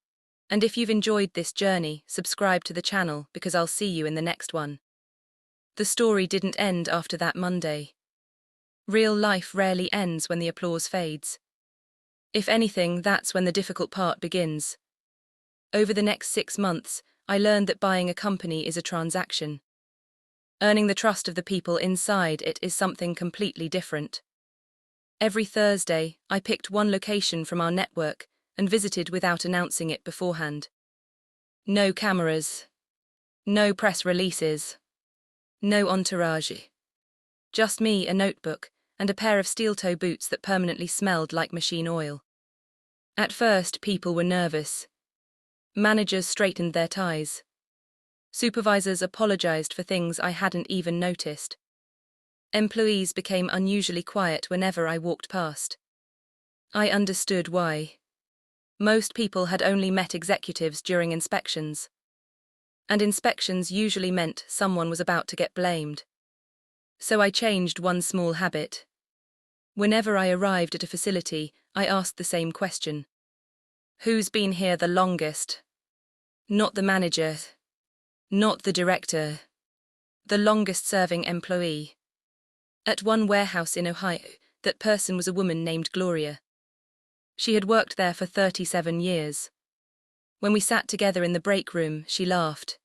Speaker 1: And if you've enjoyed this journey, subscribe to the channel because I'll see you in the next one. The story didn't end after that Monday. Real life rarely ends when the applause fades. If anything, that's when the difficult part begins. Over the next 6 months, I learned that buying a company is a transaction. Earning the trust of the people inside it is something completely different. Every Thursday, I picked one location from our network and visited without announcing it beforehand. No cameras. No press releases. No entourage. Just me, a notebook, and a pair of steel-toe boots that permanently smelled like machine oil. At first, people were nervous. Managers straightened their ties. Supervisors apologized for things I hadn't even noticed. Employees became unusually quiet whenever I walked past. I understood why. Most people had only met executives during inspections. And inspections usually meant someone was about to get blamed. So I changed one small habit. Whenever I arrived at a facility, I asked the same question. Who's been here the longest? Not the manager. Not the director. The longest-serving employee. At one warehouse in Ohio, that person was a woman named Gloria. She had worked there for 37 years. When we sat together in the break room, she laughed.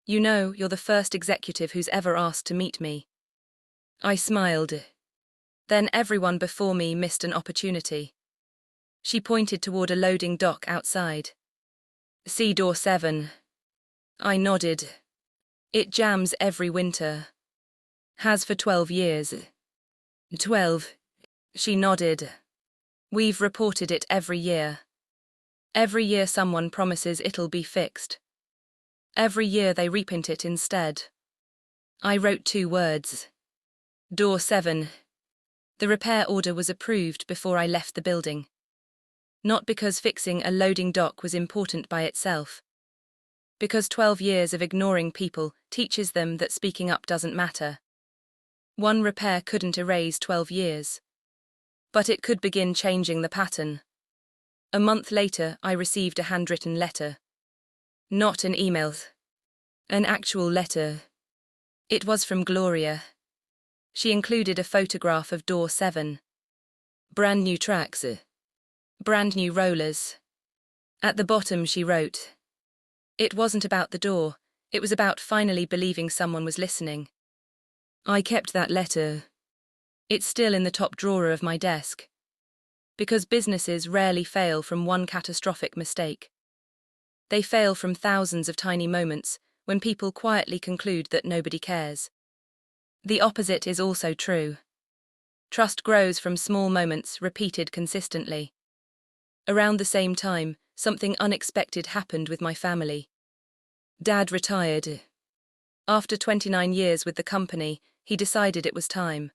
Speaker 1: You know, you're the first executive who's ever asked to meet me. I smiled. Then everyone before me missed an opportunity. She pointed toward a loading dock outside. See door 7. I nodded. It jams every winter. Has for 12 years. 12. She nodded. We've reported it every year. Every year someone promises it'll be fixed. Every year they reprint it instead. I wrote 2 words. Door 7. The repair order was approved before I left the building. Not because fixing a loading dock was important by itself. Because 12 years of ignoring people teaches them that speaking up doesn't matter. One repair couldn't erase 12 years. But it could begin changing the pattern. A month later, I received a handwritten letter. Not an email. An actual letter. It was from Gloria. She included a photograph of door 7. Brand new tracks. Brand new rollers. At the bottom she wrote, it wasn't about the door, it was about finally believing someone was listening. I kept that letter. It's still in the top drawer of my desk. Because businesses rarely fail from one catastrophic mistake. They fail from thousands of tiny moments when people quietly conclude that nobody cares. The opposite is also true. Trust grows from small moments repeated consistently. Around the same time, something unexpected happened with my family. Dad retired. After 29 years with the company, he decided it was time.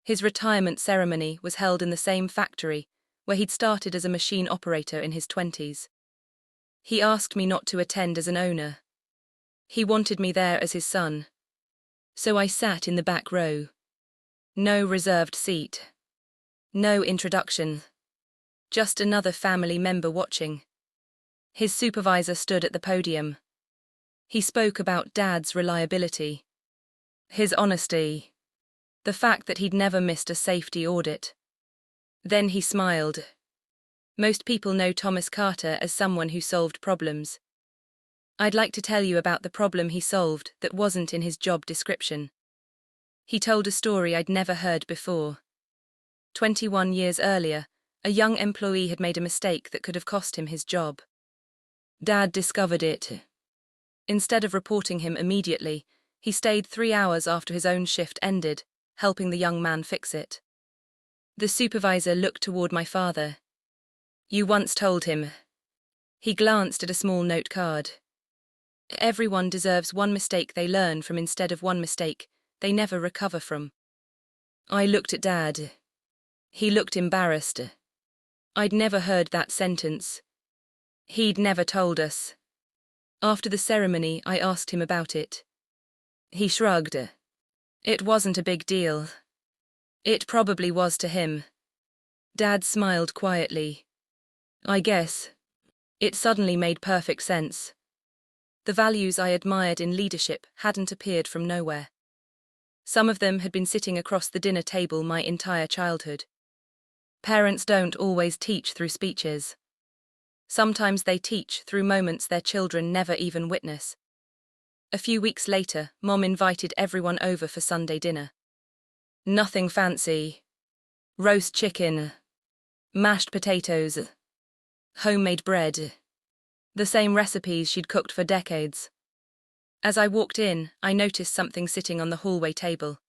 Speaker 1: His retirement ceremony was held in the same factory where he'd started as a machine operator in his 20s. He asked me not to attend as an owner. He wanted me there as his son. So I sat in the back row. No reserved seat. No introduction. Just another family member watching. His supervisor stood at the podium. He spoke about Dad's reliability. His honesty. The fact that he'd never missed a safety audit. Then he smiled. Most people know Thomas Carter as someone who solved problems. I'd like to tell you about the problem he solved that wasn't in his job description. He told a story I'd never heard before. 21 years earlier, a young employee had made a mistake that could have cost him his job. Dad discovered it. Instead of reporting him immediately, he stayed 3 hours after his own shift ended, helping the young man fix it. The supervisor looked toward my father. "You once told him." He glanced at a small note card. "Everyone deserves one mistake they learn from instead of one mistake they never recover from." I looked at Dad. He looked embarrassed. I'd never heard that sentence. He'd never told us. After the ceremony, I asked him about it. He shrugged. It wasn't a big deal. It probably was to him. Dad smiled quietly. I guess. It suddenly made perfect sense. The values I admired in leadership hadn't appeared from nowhere. Some of them had been sitting across the dinner table my entire childhood. Parents don't always teach through speeches. Sometimes they teach through moments their children never even witness. A few weeks later, Mom invited everyone over for Sunday dinner. Nothing fancy. Roast chicken. Mashed potatoes. Homemade bread. The same recipes she'd cooked for decades. As I walked in, I noticed something sitting on the hallway table.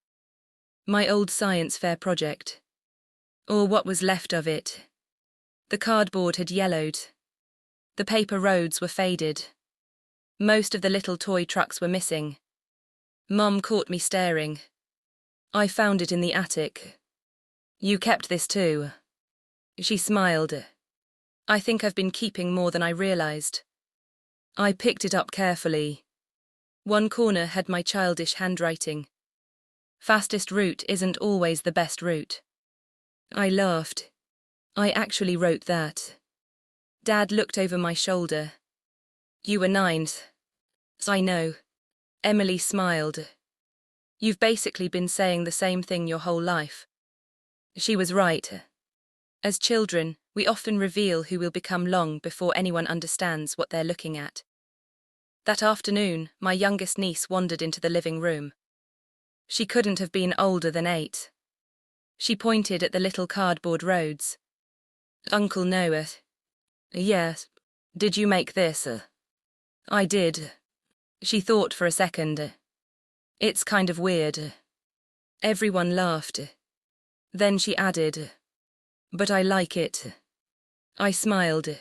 Speaker 1: My old science fair project. Or what was left of it. The cardboard had yellowed. The paper roads were faded. Most of the little toy trucks were missing. Mom caught me staring. "I found it in the attic." "You kept this too?" She smiled. "I think I've been keeping more than I realized." I picked it up carefully. One corner had my childish handwriting. "Fastest route isn't always the best route." I laughed. "I actually wrote that." Dad looked over my shoulder. "You were 9. I know." Emily smiled. "You've basically been saying the same thing your whole life." She was right. As children, we often reveal who we'll become long before anyone understands what they're looking at. That afternoon, my youngest niece wandered into the living room. She couldn't have been older than 8. She pointed at the little cardboard roads. "Uncle Noah." "Yes. Did you make this?" "I did." She thought for a second. "It's kind of weird." Everyone laughed. Then she added, "But I like it." I smiled.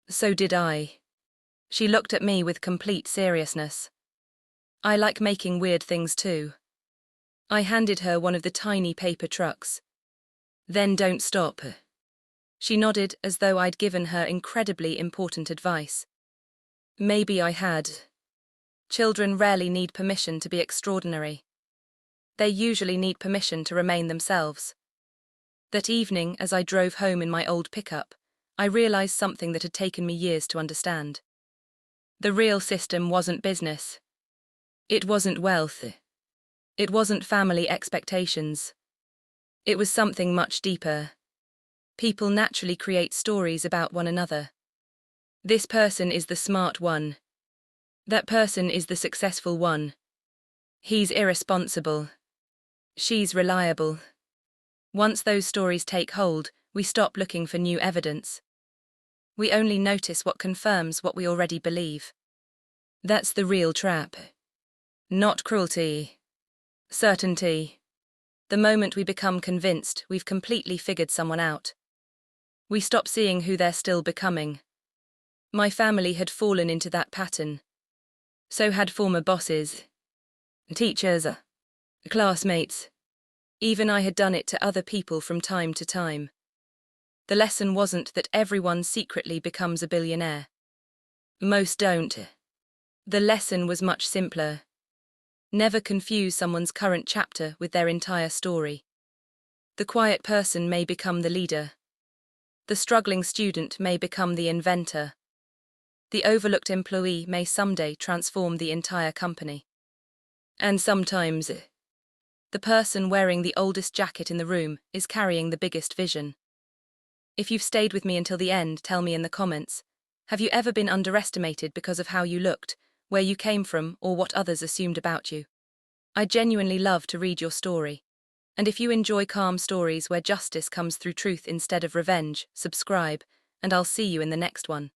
Speaker 1: So did I. She looked at me with complete seriousness. "I like making weird things too." I handed her one of the tiny paper trucks. "Then don't stop." She nodded as though I'd given her incredibly important advice. Maybe I had. Children rarely need permission to be extraordinary. They usually need permission to remain themselves. That evening, as I drove home in my old pickup, I realized something that had taken me years to understand. The real system wasn't business. It wasn't wealth. It wasn't family expectations. It was something much deeper. People naturally create stories about one another. This person is the smart one. That person is the successful one. He's irresponsible. She's reliable. Once those stories take hold, we stop looking for new evidence. We only notice what confirms what we already believe. That's the real trap. Not cruelty. Certainty. The moment we become convinced we've completely figured someone out, we stop seeing who they're still becoming. My family had fallen into that pattern. So had former bosses, teachers, classmates. Even I had done it to other people from time to time. The lesson wasn't that everyone secretly becomes a billionaire. Most don't. The lesson was much simpler. Never confuse someone's current chapter with their entire story. The quiet person may become the leader. The struggling student may become the inventor. The overlooked employee may someday transform the entire company. And sometimes, the person wearing the oldest jacket in the room is carrying the biggest vision. If you've stayed with me until the end, tell me in the comments. Have you ever been underestimated because of how you looked, where you came from, or what others assumed about you? I genuinely love to read your story. And if you enjoy calm stories where justice comes through truth instead of revenge, subscribe, and I'll see you in the next one.